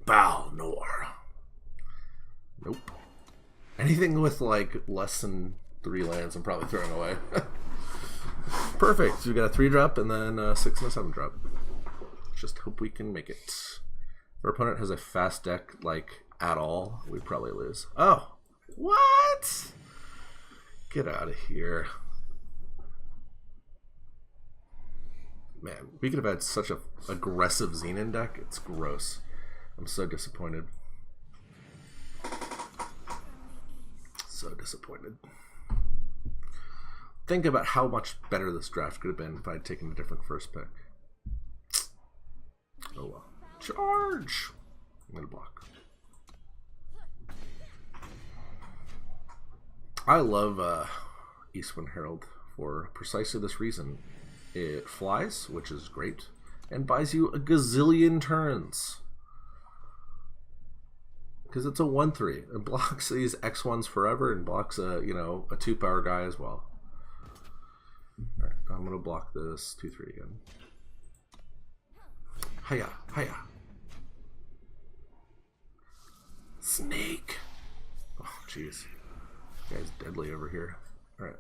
Balnor. Nope. Anything with like less than 3 lands I'm probably throwing away. Perfect. So we got a 3-drop and then a 6 and a 7-drop. Just hope we can make it. If our opponent has a fast deck like at all, we'd probably lose. Oh, what? Get out of here. Man, we could have had such a aggressive Xenon deck. It's gross. I'm so disappointed. So disappointed. Think about how much better this draft could have been if I'd taken a different first pick. Oh well. Charge! I'm gonna block. I love Eastwind Herald for precisely this reason. It flies, which is great, and buys you a gazillion turns. Because it's a 1/3. It blocks these X1s forever and blocks a 2-power guy as well. Alright, I'm gonna block this 2/3 again. Hiya, hiya. Snake. Oh jeez. This guy's deadly over here. Alright.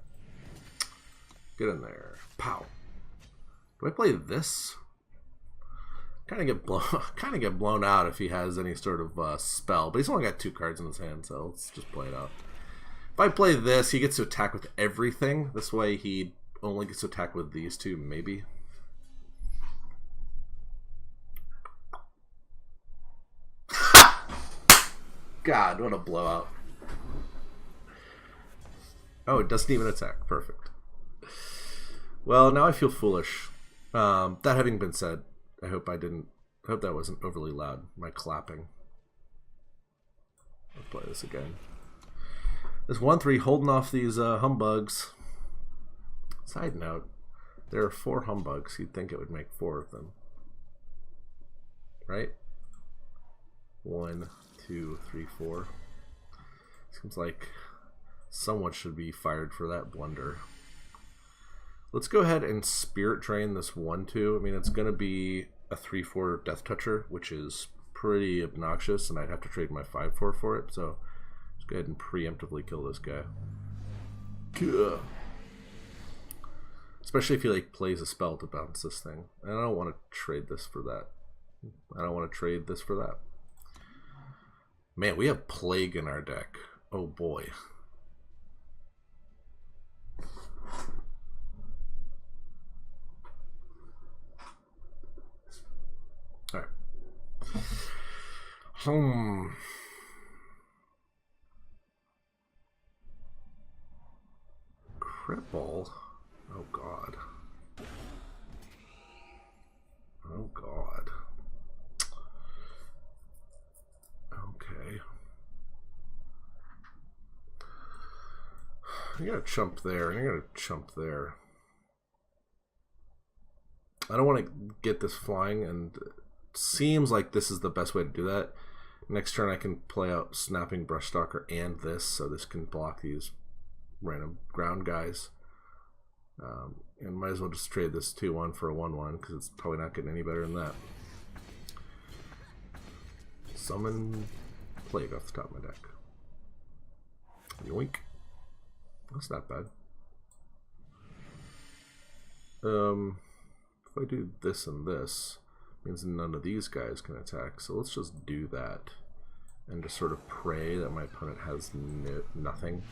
Get in there. Pow. Do I play this? Kind of get blown out if he has any sort of spell, but he's only got 2 cards in his hand, so let's just play it out. If I play this, he gets to attack with everything. This way, he only gets to attack with these 2, maybe. God, what a blowout! Oh, it doesn't even attack. Perfect. Well, now I feel foolish. That having been said, I hope that wasn't overly loud, my clapping. Let's play this again. This 1/3 holding off these humbugs. Side note, there are 4 humbugs. You'd think it would make 4 of them. Right? 1, 2, 3, 4. Seems like someone should be fired for that blunder. Let's go ahead and Spirit Drain this 1/2. I mean, it's going to be a 3/4 Death Toucher, which is pretty obnoxious, and I'd have to trade my 5/4 for it, so let's go ahead and preemptively kill this guy. Gah. Especially if he like plays a spell to bounce this thing. And I don't want to trade this for that. I don't want to trade this for that. Man, we have Plague in our deck. Oh boy. Alright. Cripple? Oh god. Oh god. Okay. I gotta chump there, and I gotta chump there. I don't want to get this flying, and it seems like this is the best way to do that. Next turn I can play out Snapping Brushstalker and this, so this can block these random ground guys. And might as well just trade this 2/1 for a 1/1, because it's probably not getting any better than that. Summon Plague off the top of my deck. Yoink. That's not bad. If I do this and this, it means none of these guys can attack, so let's just do that. And just sort of pray that my opponent has nothing.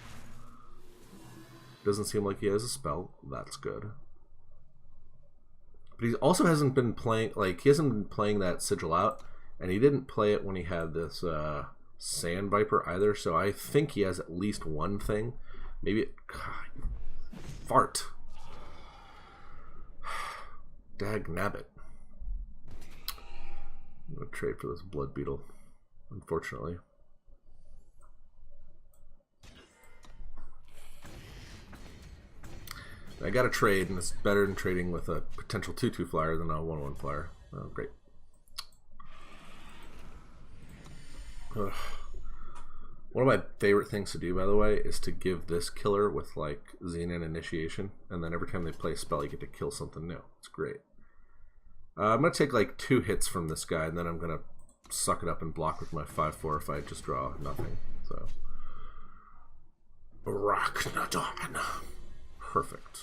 Doesn't seem like he has a spell. That's good. But he also hasn't been playing, like, he hasn't been playing that Sigil out, and he didn't play it when he had this Sand Viper either, so I think he has at least one thing. Maybe it... God, fart. Dag nabbit. I'm going to trade for this Blood Beetle, unfortunately. I got to trade, and it's better than trading with a potential 2/2 flyer than a 1/1 flyer. Oh, great. Ugh. One of my favorite things to do, by the way, is to give this killer with like Xenon Initiation, and then every time they play a spell, you get to kill something new. It's great. I'm going to take like 2 hits from this guy, and then I'm going to suck it up and block with my 5/4 if I just draw nothing. So Raknadon. Perfect.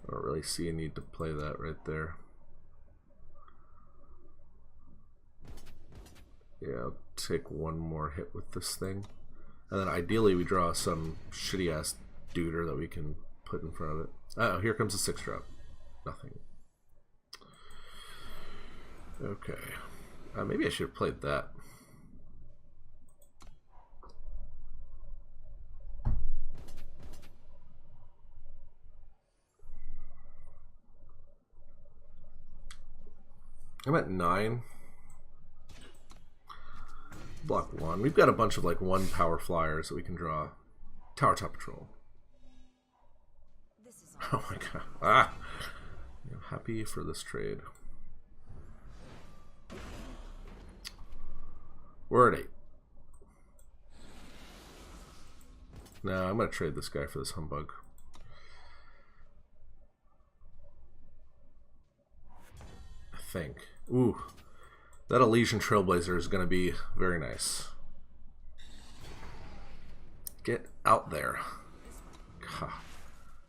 I don't really see a need to play that right there. Yeah, I'll take one more hit with this thing. And then ideally we draw some shitty ass duder that we can put in front of it. Oh, here comes a 6-drop. Nothing. Okay. Maybe I should have played that. I'm at 9. Block 1. We've got a bunch of like 1 power flyers that we can draw. Tower Top Patrol. Oh my god. Ah! I'm happy for this trade. We're at 8. No, I'm gonna trade this guy for this humbug. I think. Ooh. That Elysian Trailblazer is gonna be very nice. Get out there. God.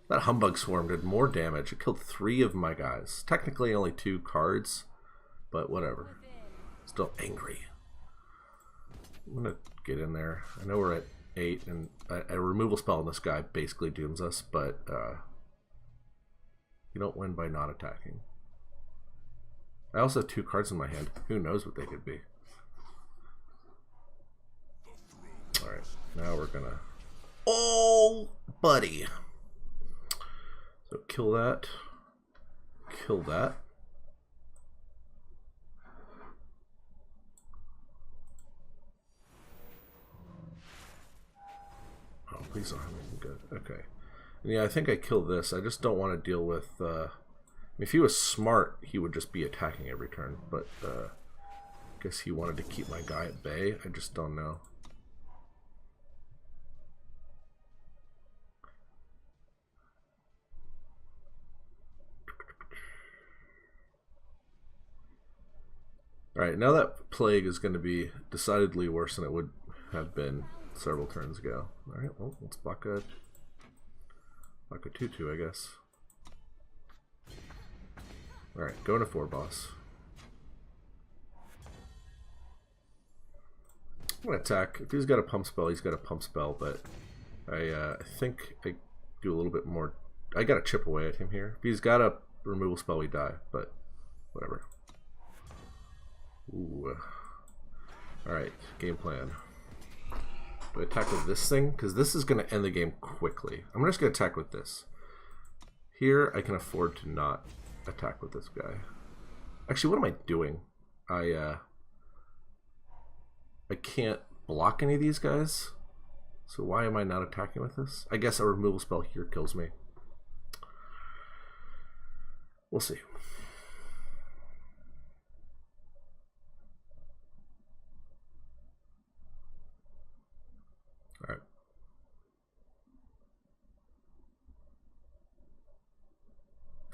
That Humbug Swarm did more damage. It killed 3 of my guys. Technically only 2 cards, but whatever. Still angry. I'm gonna get in there. I know we're at 8, and a removal spell on this guy basically dooms us, but you don't win by not attacking. I also have 2 cards in my hand. Who knows what they could be. Alright, now we're gonna... Oh, buddy! So kill that. Kill that. Oh, please don't have anything good. Okay. And yeah, I think I killed this. I just don't want to deal with... if he was smart, he would just be attacking every turn, but I guess he wanted to keep my guy at bay. I just don't know. Alright, now that Plague is going to be decidedly worse than it would have been several turns ago. Alright, well, let's block a 2/2, I guess. Alright, going to 4 boss. I'm going to attack. If he's got a pump spell, he's got a pump spell, but I think I do a little bit more. I got to chip away at him here. If he's got a removal spell, we die, but whatever. Ooh. Alright, game plan. Do I attack with this thing? Because this is going to end the game quickly. I'm just going to attack with this. Here, I can afford to not attack with this guy. Actually, what am I doing? I can't block any of these guys. So why am I not attacking with this? I guess a removal spell here kills me. We'll see. Alright.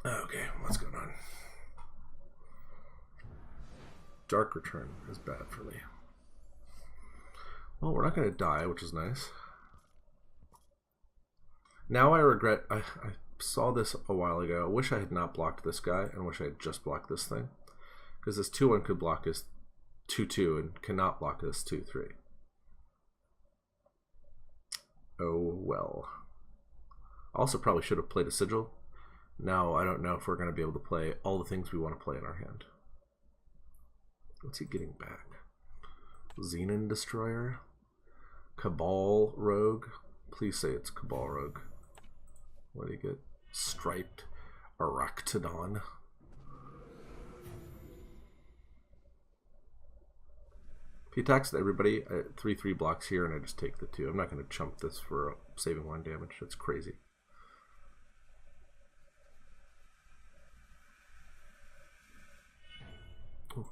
Okay, what's going on? Dark Return is bad for me. Well, we're not going to die, which is nice. Now I regret... I saw this a while ago. I wish I had not blocked this guy, and wish I had just blocked this thing. Because this 2/1 could block his 2/2 and cannot block this 2/3. Oh well. Also probably should have played a Sigil. Now I don't know if we're going to be able to play all the things we want to play in our hand. What's he getting back? Xenon Destroyer? Cabal Rogue? Please say it's Cabal Rogue. What do you get? Striped Aractodon. If he attacks everybody, 3/3 blocks here, and I just take the 2. I'm not going to chump this for saving 1 damage. That's crazy. Ooh.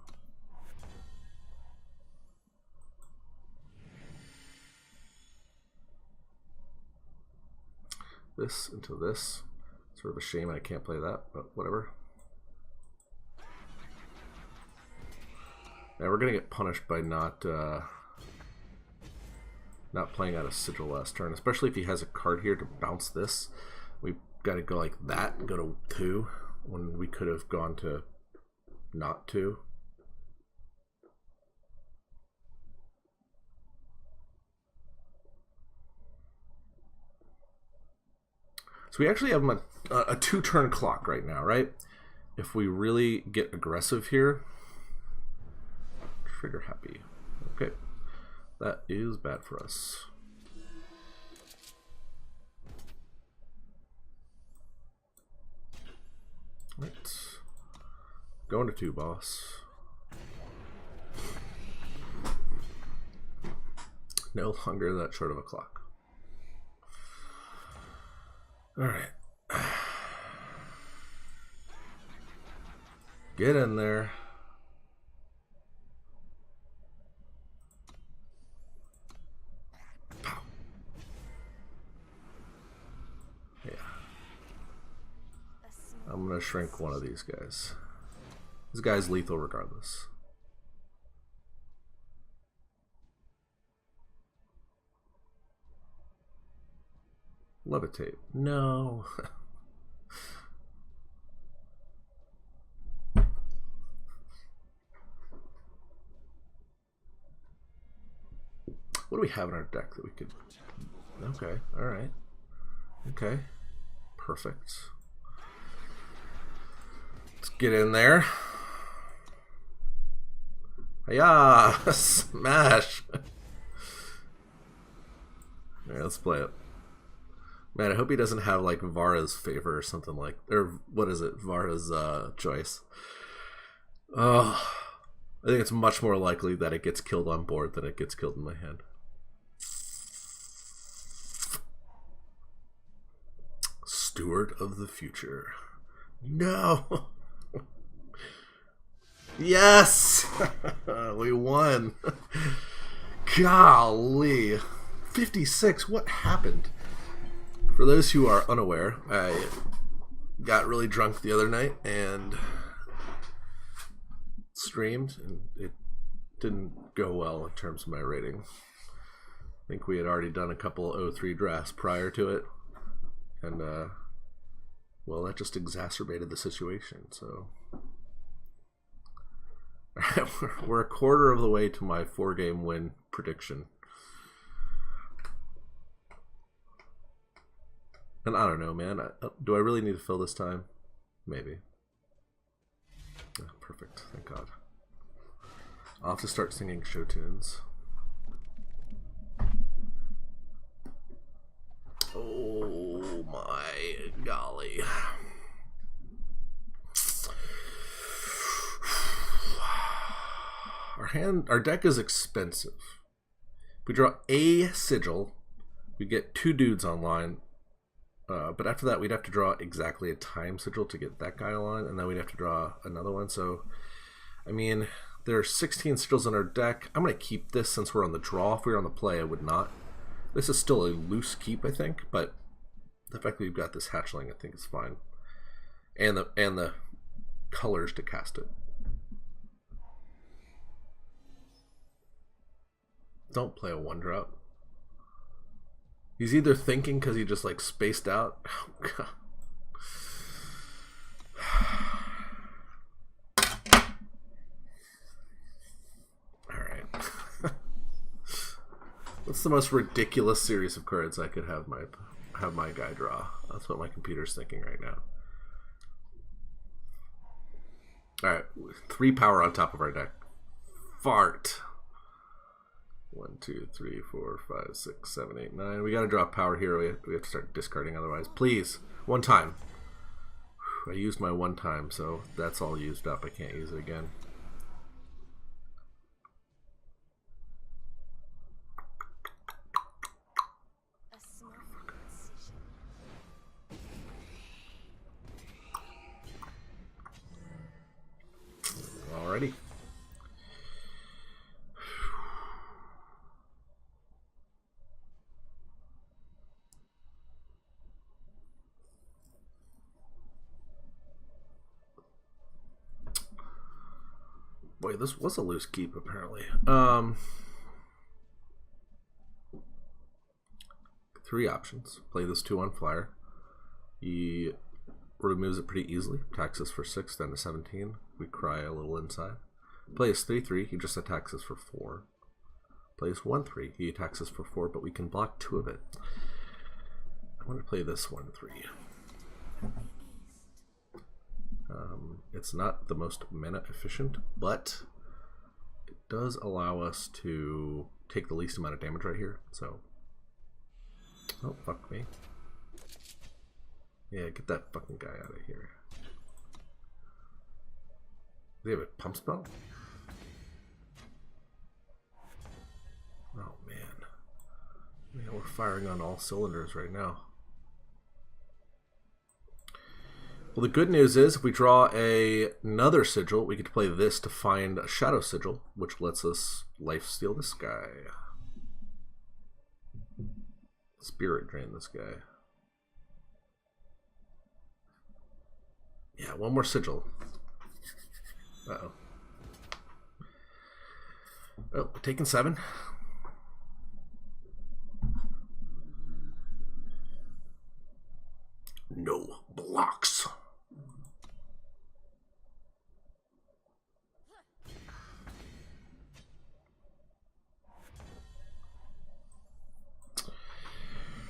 this into this. Sort of a shame I can't play that, but whatever. Now we're gonna get punished by not playing out a sigil last turn, especially if he has a card here to bounce this. We got to go like that and go to 2 when we could have gone to not 2. So we actually have a 2-turn clock right now, right? If we really get aggressive here, trigger happy. Okay, that is bad for us. Right, going to 2, boss. No longer that short of a clock. All right. Get in there. Pow. Yeah. I'm going to shrink one of these guys. This guy's lethal regardless. Levitate. No. What do we have in our deck that we could... Okay, alright. Okay. Perfect. Let's get in there. Hiya! Smash! Alright, let's play it. Man, I hope he doesn't have like Vara's favor or something like, or what is it? Vara's choice. Oh, I think it's much more likely that it gets killed on board than it gets killed in my hand. Steward of the future. No. Yes, we won. Golly, 56. What happened? For those who are unaware, I got really drunk the other night and streamed, and it didn't go well in terms of my rating. I think we had already done a couple of 03 drafts prior to it, and well, that just exacerbated the situation. So we're a quarter of the way to my 4-game win prediction. And I don't know, man. Do I really need to fill this time? Maybe. Oh, perfect. Thank God. I'll have to start singing show tunes. Oh my golly. Our deck is expensive. If we draw a sigil, we get 2 dudes online. But after that, we'd have to draw exactly a time sigil to get that guy online, and then we'd have to draw another one. So, I mean, there are 16 sigils in our deck. I'm going to keep this since we're on the draw. If we were on the play, I would not. This is still a loose keep, I think, but the fact that we've got this hatchling, I think is fine. And the colors to cast it. Don't play a 1-drop. He's either thinking because he just like spaced out. Oh God. All right. What's the most ridiculous series of cards I could have my guy draw? That's what my computer's thinking right now. All right, 3 power on top of our deck. Fart. 1, 2, 3, 4, 5, 6, 7, 8, 9. We gotta drop power here. We have to start discarding otherwise. Please, 1 time. I used my 1 time, so that's all used up. I can't use it again. Alrighty. wait, this was a loose keep apparently. 3 options. Play this 2-1 flyer. He removes it pretty easily. Attacks us for 6, then to 17. We cry a little inside. Plays 3-3. He just attacks us for 4. Plays 1-3. He attacks us for 4, but we can block 2 of it. I want to play this 1-3. It's not the most mana efficient, but it does allow us to take the least amount of damage right here. So, oh fuck me. Yeah, get that fucking guy out of here. Do they have a pump spell? Oh man. Man, we're firing on all cylinders right now. Well, the good news is if we draw another sigil, we get to play this to find a shadow sigil, which lets us lifesteal this guy. Spirit drain this guy. Yeah, one more sigil. Uh-oh. Oh, taking 7. No blocks.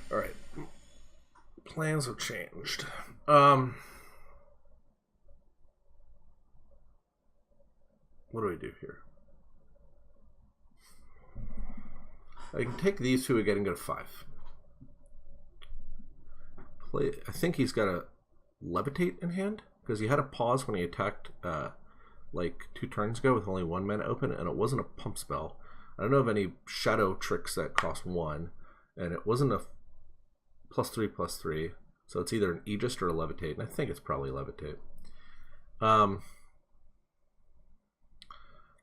All right. Plans have changed. What do we do here? I can take these 2 again and go to 5. Play. I think he's got a levitate in hand because he had a pause when he attacked like 2 turns ago with only 1 mana open, and it wasn't a pump spell. I don't know of any shadow tricks that cost 1, and it wasn't a +3/+3, so it's either an Aegis or a levitate, and I think it's probably levitate. I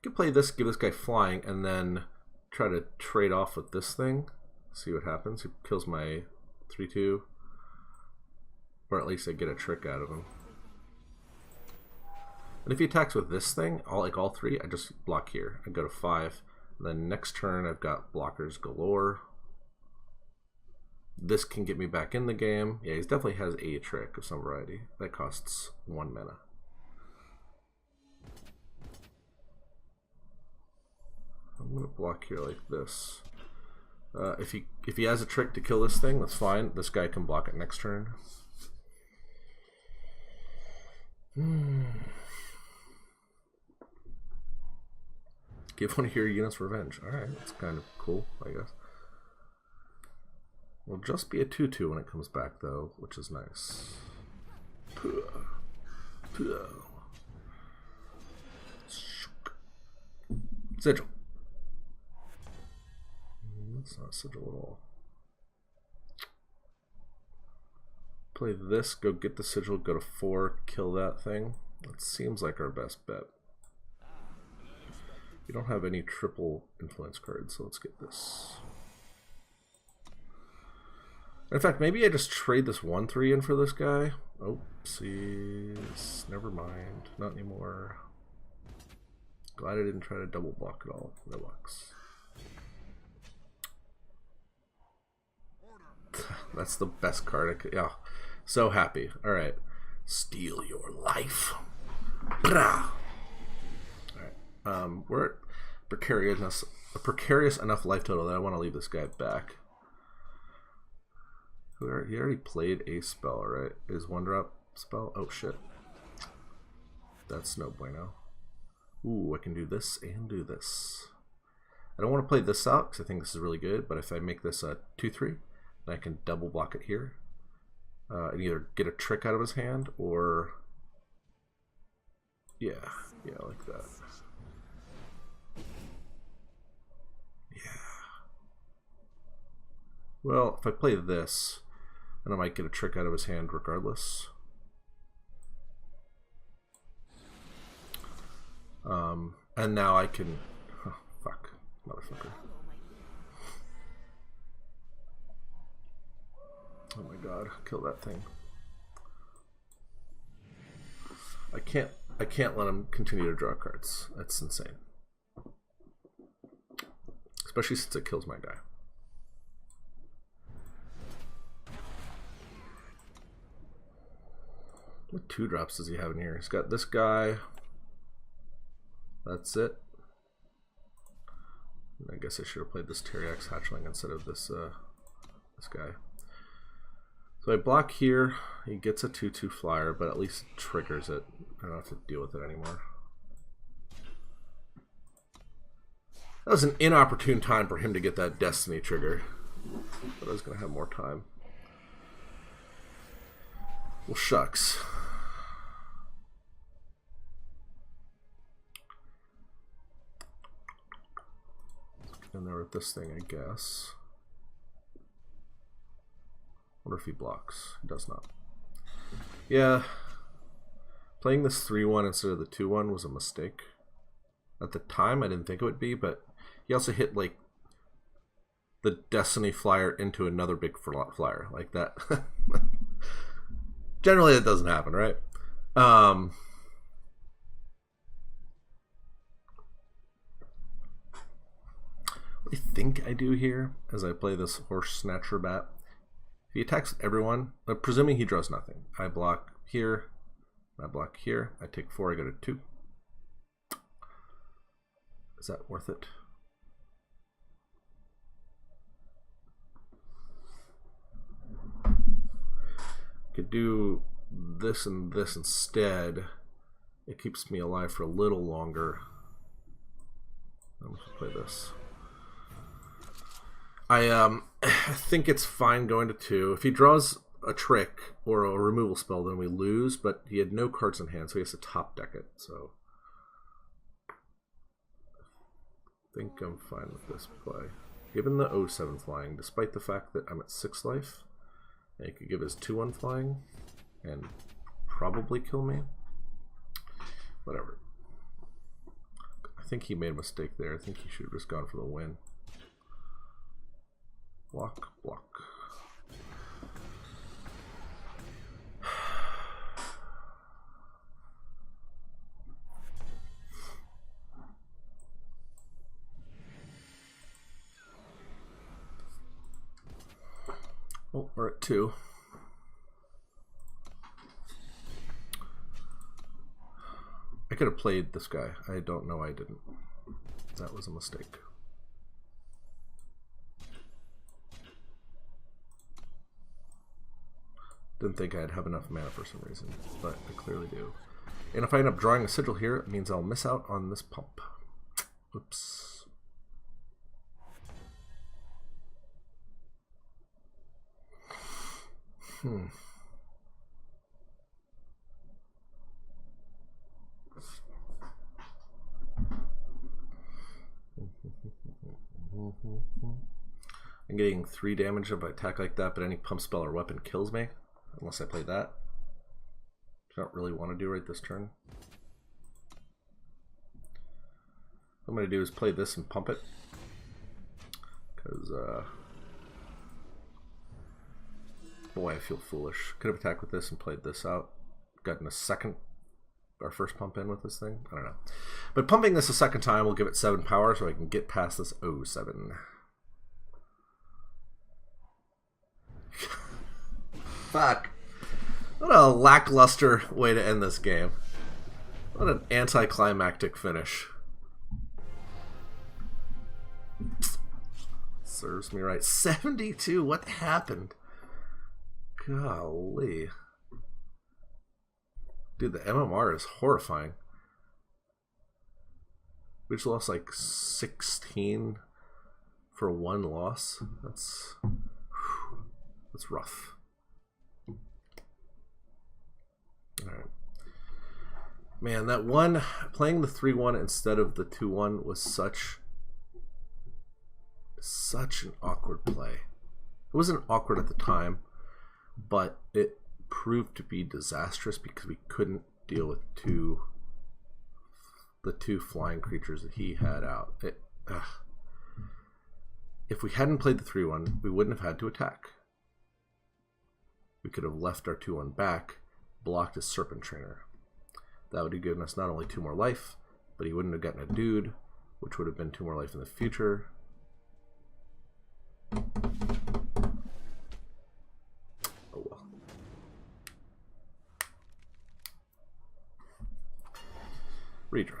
could play this, give this guy flying, and then try to trade off with this thing. See what happens. He kills my 3/2, or at least I get a trick out of him. And if he attacks with this thing, all 3, I just block here. I go to 5. And then next turn, I've got blockers galore. This can get me back in the game. Yeah, he definitely has a trick of some variety. That costs 1 mana. I'm gonna block here like this. If he has a trick to kill this thing, that's fine. This guy can block it next turn. Give one of your units revenge. Alright, that's kind of cool, I guess. Will just be a 2/2 when it comes back, though, which is nice. Sigil. That's not a sigil at all. Play this, go get the sigil, go to 4, kill that thing. That seems like our best bet. We don't have any triple influence cards, so let's get this. In fact, maybe I just trade this 1/3 in for this guy. Oopsies. Never mind. Not anymore. Glad I didn't try to double block at all. Relax. That's the best card I could. Yeah. So happy. Alright. Steal your life. Blah. Alright. We're at precarious enough life total that I want to leave this guy back. He already played a spell, right? His 1-drop spell? Oh shit. That's no bueno. Ooh, I can do this and do this. I don't want to play this out because I think this is really good, but if I make this a 2/3, then I can double block it here. And either get a trick out of his hand or... Yeah, like that. Yeah. Well, if I play this, then I might get a trick out of his hand regardless. And now I can... Oh, fuck. Motherfucker. Oh my god. Kill that thing. I can't I can't let him continue to draw cards. That's insane. Especially since it kills my guy. What 2-drops does he have in here? He's got this guy. That's it. I guess I should have played this Teriax Hatchling instead of this this guy. So I block here. He gets a 2/2 flyer, but at least triggers it. I don't have to deal with it anymore. That was an inopportune time for him to get that Destiny trigger. But I was going to have more time. Well, shucks. In there with this thing, I guess. Wonder if he blocks. He does not. Yeah. Playing this 3/1 instead of the 2/1 was a mistake. At the time, I didn't think it would be, but he also hit, like, the Destiny flyer into another big flyer. Like that. Generally, that doesn't happen, right? What do you think I do here as I play this Horse Snatcher Bat? If he attacks everyone, presuming he draws nothing, I block here, I block here, I take 4, I go to 2. Is that worth it? Could do this and this instead. It keeps me alive for a little longer. I'm going to play this. I think it's fine going to 2. If he draws a trick or a removal spell, then we lose, but he had no cards in hand, so he has to top deck it. So I think I'm fine with this play. Given the 0/7 flying, despite the fact that I'm at 6 life, and he could give his 2/1 flying and probably kill me. Whatever. I think he made a mistake there. I think he should have just gone for the win. Block, block. Oh, we're at 2. I could have played this guy. I don't know I didn't. That was a mistake. Didn't think I'd have enough mana for some reason, but I clearly do. And if I end up drawing a sigil here, it means I'll miss out on this pump. Oops. I'm getting 3 damage if I attack like that, but any pump spell or weapon kills me. Unless I play that. Which I don't really want to do right this turn. What I'm going to do is play this and pump it. Because, boy, I feel foolish. Could have attacked with this and played this out. Gotten a second, our first pump in with this thing. I don't know. But pumping this a second time will give it 7 power so I can get past this 0/7. Fuck. What a lackluster way to end this game. What an anticlimactic finish. Serves me right. 72, what happened? Golly. Dude, the MMR is horrifying. We just lost like 16 for 1 loss. That's rough. Alright. Man, that one, playing the 3/1 instead of the 2/1 was such an awkward play. It wasn't awkward at the time, but it proved to be disastrous because we couldn't deal with the two flying creatures that he had out. If we hadn't played the 3/1, we wouldn't have had to attack. We could have left our 2/1 back, blocked his Serpent Trainer. That would have given us not only 2 more life, but he wouldn't have gotten a dude, which would have been 2 more life in the future. Oh well. Redraw.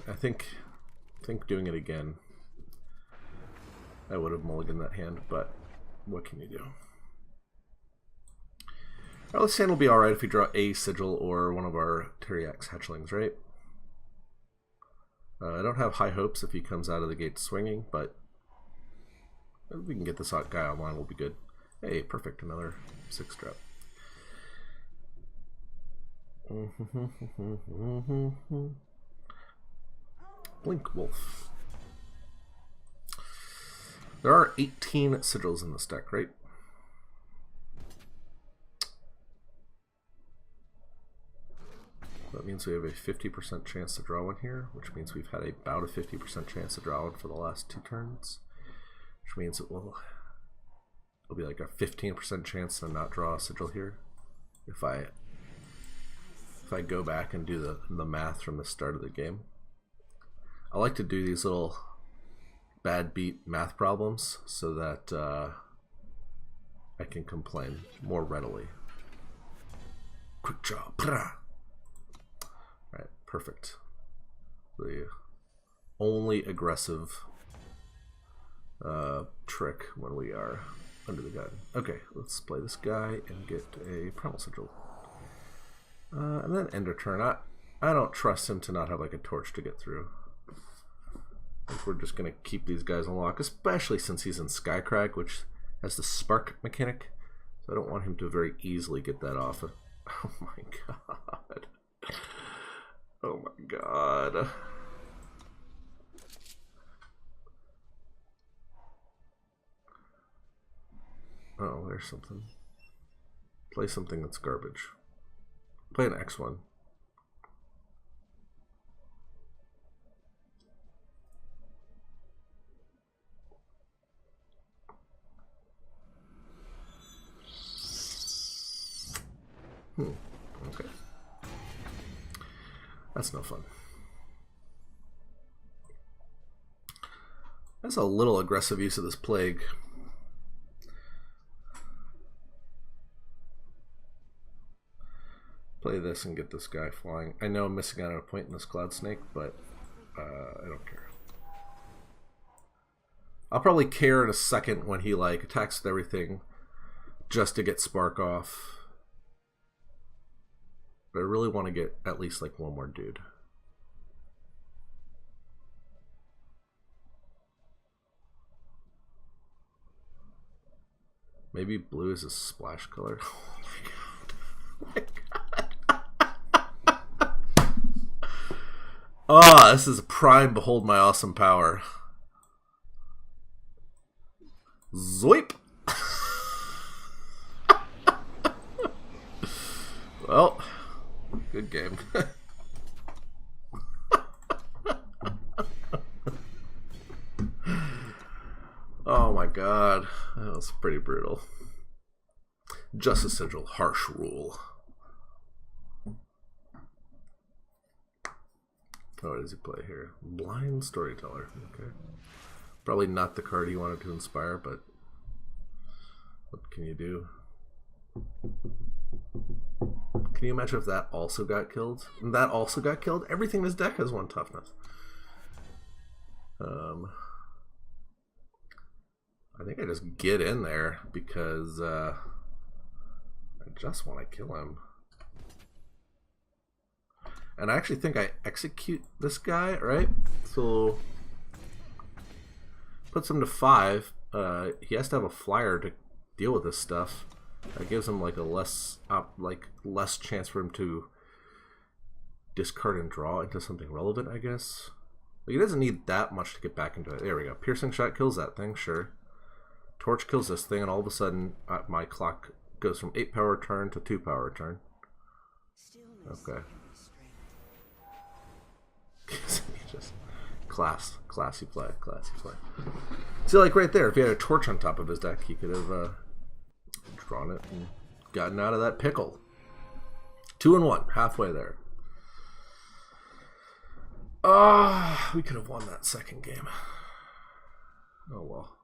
I think doing it again, I would have mulliganed that hand, but what can you do? Our left hand will be alright if we draw a sigil or one of our Teriax hatchlings, right? I don't have high hopes if he comes out of the gate swinging, but if we can get this guy online, we'll be good. Hey, perfect, another 6-drop. Blink Wolf. There are 18 sigils in this deck, right? That means we have a 50% chance to draw one here, which means we've had about a 50% chance to draw one for the last 2 turns, which means it'll be like a 15% chance to not draw a sigil here. If I go back and do the math from the start of the game. I like to do these little bad beat math problems so that I can complain more readily. Quick draw. Right, perfect. The only aggressive trick when we are under the gun. Okay, let's play this guy and get a Primal Sigil. And then end our turn. I don't trust him to not have like a torch to get through. I think we're just going to keep these guys on lock, especially since he's in Skycrag, which has the spark mechanic. So I don't want him to very easily get that off. Oh my god. Oh my god. Oh, there's something. Play something that's garbage. Play an X1. Okay. That's no fun. That's a little aggressive use of this plague. Play this and get this guy flying. I know I'm missing out on a point in this Cloud Snake, but I don't care. I'll probably care in a second when he like attacks with everything just to get Spark off. But I really want to get at least like one more dude. Maybe blue is a splash color. Oh my god. Ah, this is a prime behold my awesome power. Zoip. Well, good game. Oh my god, that was pretty brutal. Justice Sigil, harsh rule. Oh, what does he play here? Blind Storyteller. Okay. Probably not the card he wanted to inspire, but what can you do? Can you imagine if that also got killed? And that also got killed? Everything in this deck has 1 toughness. I think I just get in there because I just want to kill him. And I actually think I execute this guy, right? So puts him to 5. He has to have a flyer to deal with this stuff. That gives him like a less chance for him to discard and draw into something relevant, I guess. Like, he doesn't need that much to get back into it. There we go. Piercing Shot kills that thing, sure. Torch kills this thing, and all of a sudden my clock goes from 8 power turn to 2 power turn. Okay. Just classy play. See, like right there, if he had a torch on top of his deck, he could have drawn it and gotten out of that pickle. 2 and 1, halfway there. We could have won that second game. Oh well.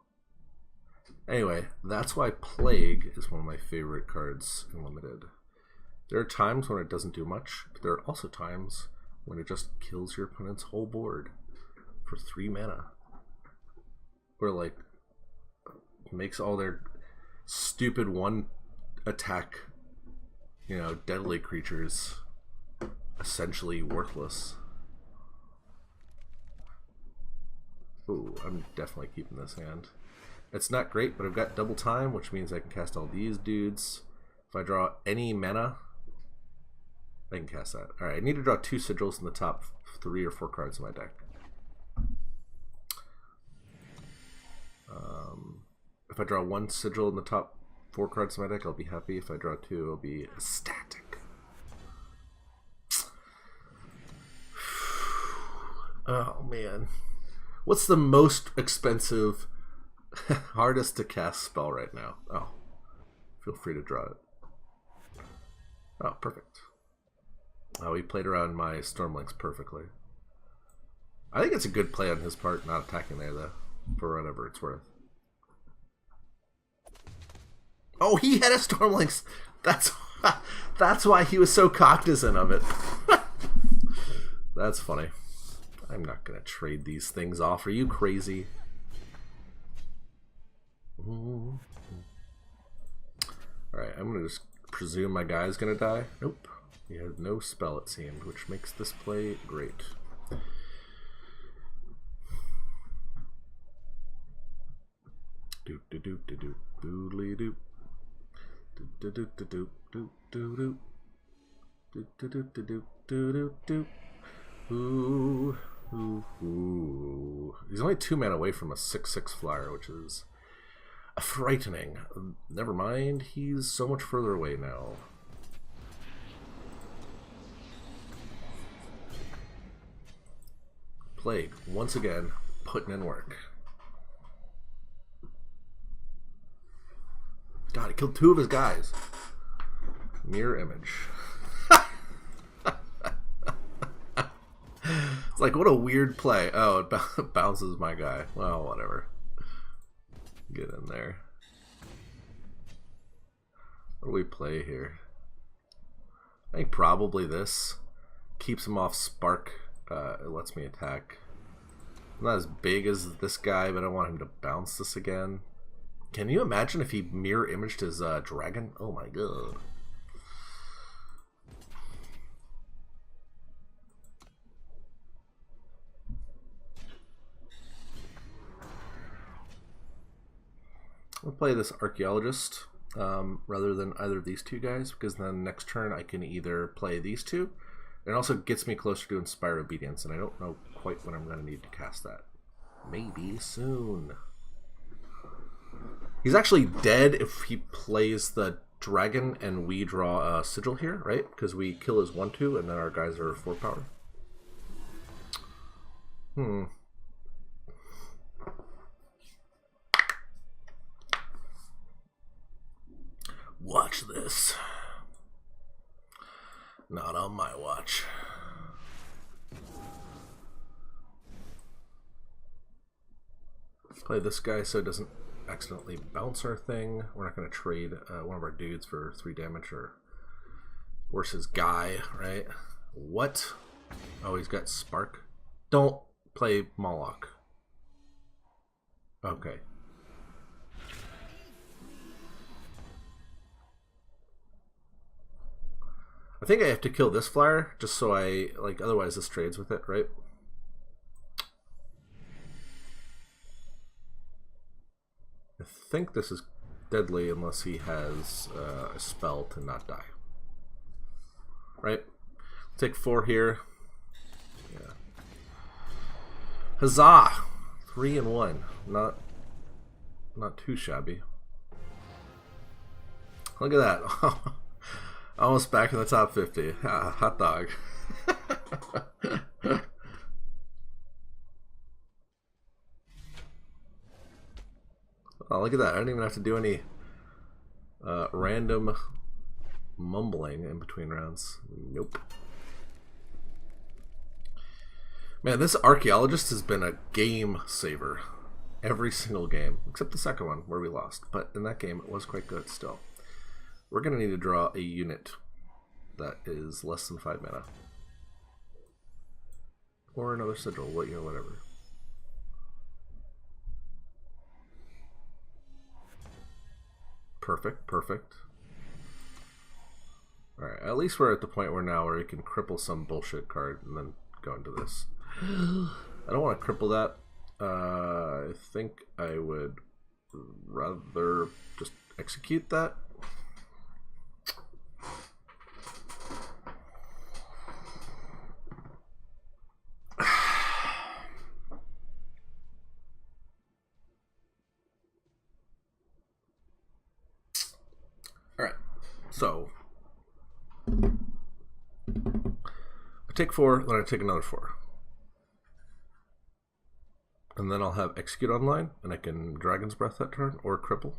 Anyway, that's why Plague is one of my favorite cards in Limited. There are times when it doesn't do much, but there are also times when it just kills your opponent's whole board for 3 mana. Or like makes all their stupid 1 attack, you know, deadly creatures essentially worthless. Ooh, I'm definitely keeping this hand. It's not great, but I've got double time, which means I can cast all these dudes. If I draw any mana, I can cast that. Alright, I need to draw 2 sigils in the top 3 or 4 cards in my deck. If I draw 1 sigil in the top 4 cards in my deck, I'll be happy. If I draw 2, I'll be ecstatic. Oh man. What's the most expensive, hardest to cast spell right now? Oh, feel free to draw it. Oh, perfect. Oh, he played around my Stormlinks perfectly. I think it's a good play on his part, not attacking there, though, for whatever it's worth. Oh, he had a Stormlinks! That's why he was so cognizant of it. That's funny. I'm not going to trade these things off. Are you crazy? Alright, I'm going to just presume my guy's going to die. Nope. He has no spell, it seemed, which makes this play great. Doop doop doop doop doodly doop. Doop doop doop doop doop doop doop doop doop doop doop. Ooh, ooh, ooh. He's only 2 mana away from a 6/6 flyer, which is frightening. Never mind, he's so much further away now. Plague, once again, putting in work. God, he killed 2 of his guys. Mirror image. It's like, what a weird play. Oh, it bounces my guy. Well, whatever. Get in there. What do we play here? I think probably this. Keeps him off Spark. It lets me attack. I'm not as big as this guy, but I want him to bounce this again. Can you imagine if he mirror imaged his dragon? Oh my god. I'll play this Archaeologist rather than either of these 2 guys, because then next turn I can either play these 2. It also gets me closer to Inspire Obedience, and I don't know quite when I'm going to need to cast that. Maybe soon. He's actually dead if he plays the dragon and we draw a sigil here, right? Because we kill his 1/2 and then our guys are 4 power. Watch this. Not on my watch. Play this guy so it doesn't accidentally bounce our thing. We're not going to trade one of our dudes for 3 damage or worse his guy, right? What? Oh, he's got Spark. Don't play Moloch. Okay. I think I have to kill this flyer just so I, like, otherwise this trades with it, right? I think this is deadly unless he has a spell to not die. Right? Take 4 here. Yeah. Huzzah! 3 and 1. Not too shabby. Look at that. Almost back in the top 50. Ah, hot dog. Oh, look at that. I don't even have to do any random mumbling in between rounds. Nope. Man, this archaeologist has been a game saver. Every single game, except the second one where we lost. But in that game, it was quite good still. We're going to need to draw a unit that is less than 5 mana. Or another sigil, whatever. Perfect, perfect. Alright, at least we're at the point where we can cripple some bullshit card and then go into this. I don't want to cripple that. I think I would rather just execute that. Alright, so I take 4, then I take another 4. And then I'll have Execute online, and I can Dragon's Breath that turn, or Cripple.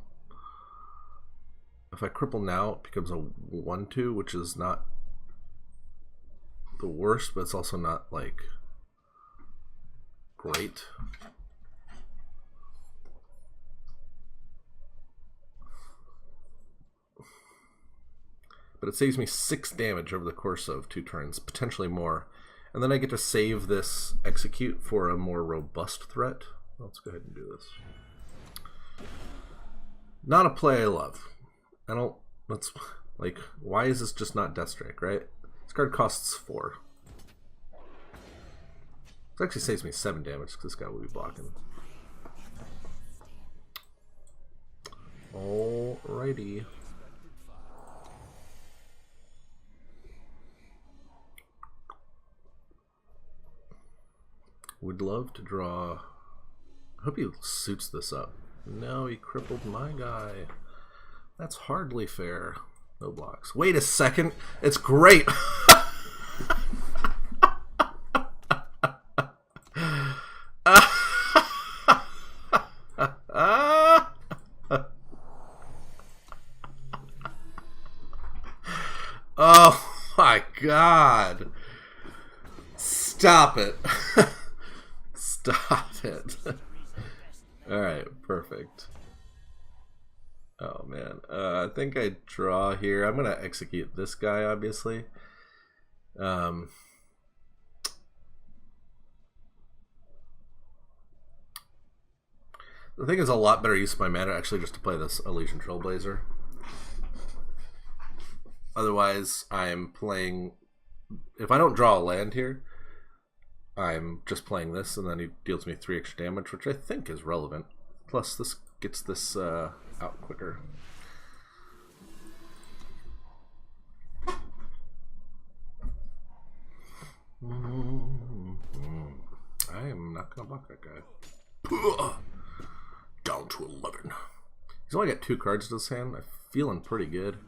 If I Cripple now, it becomes a 1/2, which is not the worst, but it's also not, like, great. But it saves me 6 damage over the course of 2 turns, potentially more. And then I get to save this Execute for a more robust threat. Let's go ahead and do this. Not a play I love. Let's, like, why is this just not Deathstrike, right? This card costs 4. This actually saves me 7 damage because this guy will be blocking. Alrighty. Would love to draw. I hope he suits this up. No, he crippled my guy. That's hardly fair. No blocks. Wait a second. It's great. Oh my god. Stop it. Stop it. Alright, perfect. Oh man. I think I draw here. I'm going to execute this guy, obviously. I think it's a lot better use of my mana actually just to play this Elysian Trailblazer. Otherwise, I'm playing... If I don't draw a land here, I'm just playing this, and then he deals me 3 extra damage, which I think is relevant. Plus, this gets this out quicker. I am not going to block that guy. Down to 11. He's only got 2 cards to his hand. I'm feeling pretty good.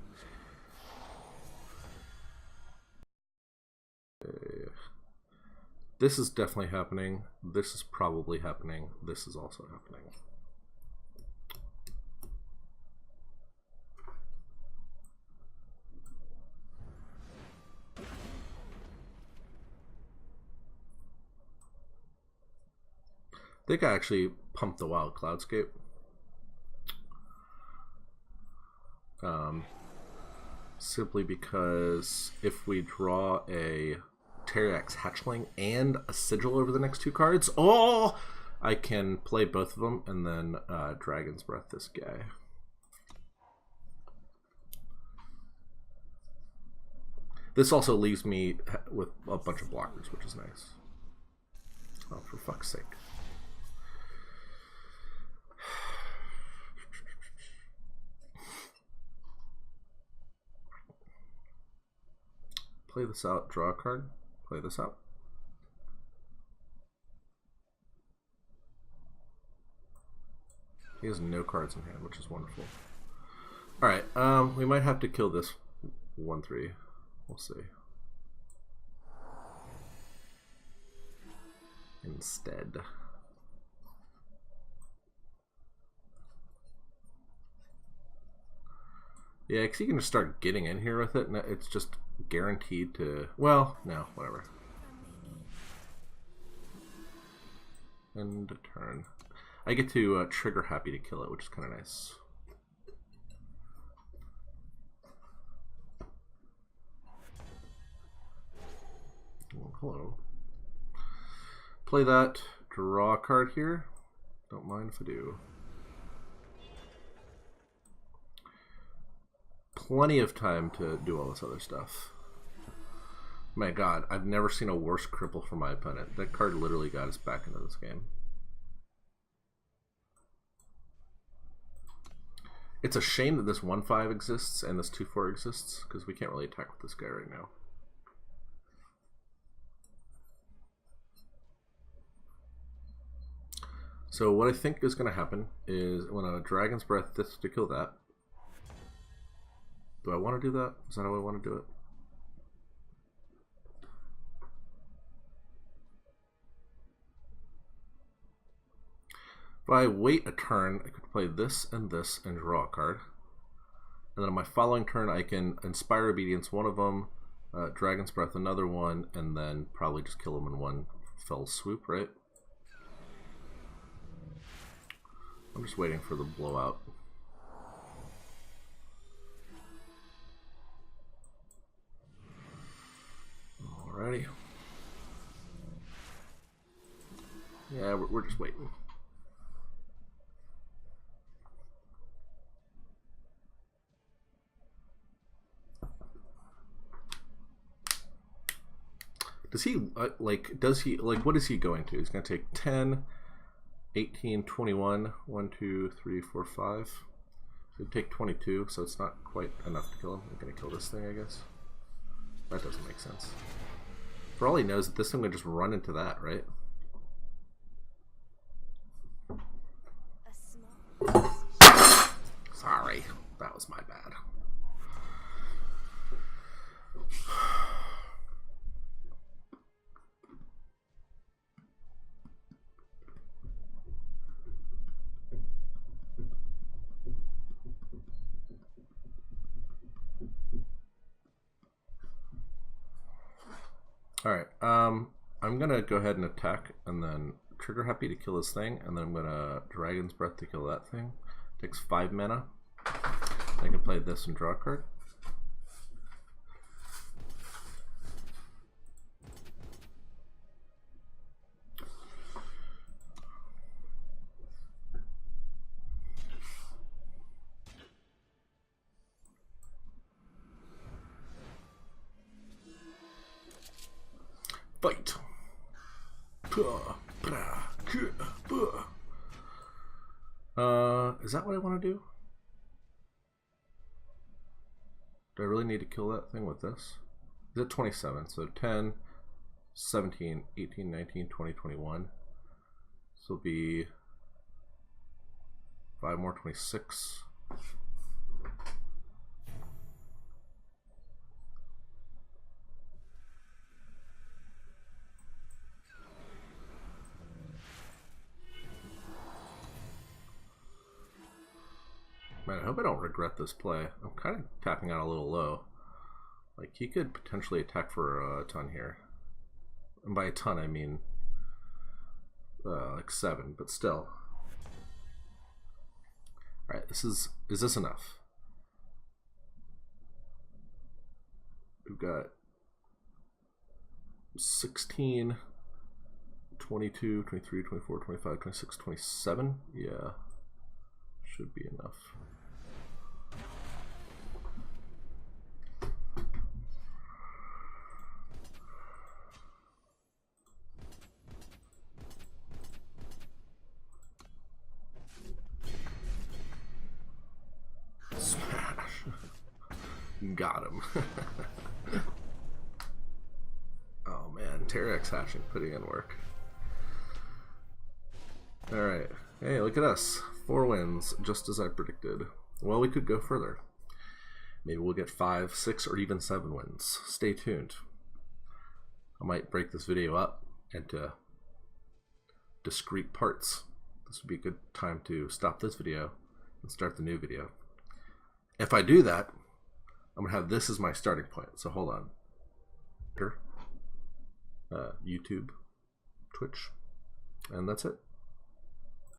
This is definitely happening. This is probably happening. This is also happening. I think I actually pumped the Wild Cloudscape. Simply because if we draw a Teriax Hatchling and a Sigil over the next 2 cards, I can play both of them and then Dragon's Breath this guy. This also leaves me with a bunch of blockers, which is nice. Oh, for fuck's sake. Play this out, draw a card, play this out. He has no cards in hand, which is wonderful. Alright, we might have to kill this 1/3. We'll see. Instead. Yeah, because you can just start getting in here with it, and it's just guaranteed to... Well, no, whatever. End turn. I get to trigger happy to kill it, which is kind of nice. Oh, hello. Play that. Draw a card here. Don't mind if I do. Plenty of time to do all this other stuff. My god, I've never seen a worse cripple for my opponent. That card literally got us back into this game. It's a shame that this 1/5 exists and this 2/4 exists, because we can't really attack with this guy right now. So what I think is going to happen is when a Dragon's Breath this to kill that. Do I want to do that? Is that how I want to do it? If I wait a turn, I could play this and draw a card. And then on my following turn, I can Inspire Obedience one of them, Dragon's Breath another one, and then probably just kill them in one fell swoop, right? I'm just waiting for the blowout. Alrighty. Yeah, we're just waiting. Does he, what is he going to? He's going to take 10, 18, 21, 1, 2, 3, 4, 5. So he'd take 22, so it's not quite enough to kill him. I'm going to kill this thing, I guess. That doesn't make sense. For all he knows, this thing would just run into that, right? Sorry, that was my bad. Alright, I'm gonna go ahead and attack and then trigger happy to kill this thing, and then I'm gonna Dragon's Breath to kill that thing. Takes 5 mana. I can play this and draw a card. Fight. Is that what I want to do? Do I really need to kill that thing with this? Is it 27? So 10, 17, 18, 19, 20, 21. This will be 5 more, 26. Man, I hope I don't regret this play. I'm kind of tapping out a little low. Like, he could potentially attack for a ton here. And by a ton, I mean like 7, but still. Alright, is this enough? We've got 16, 22, 23, 24, 25, 26, 27. Yeah, should be enough. Got him. Oh man, Terex hashing, putting in work. Alright, hey, look at us. 4 wins, just as I predicted. Well, we could go further. Maybe we'll get 5, 6, or even 7 wins. Stay tuned. I might break this video up into discrete parts. This would be a good time to stop this video and start the new video. If I do that, I'm going to have this as my starting point. So hold on. Here, YouTube, Twitch, and that's it.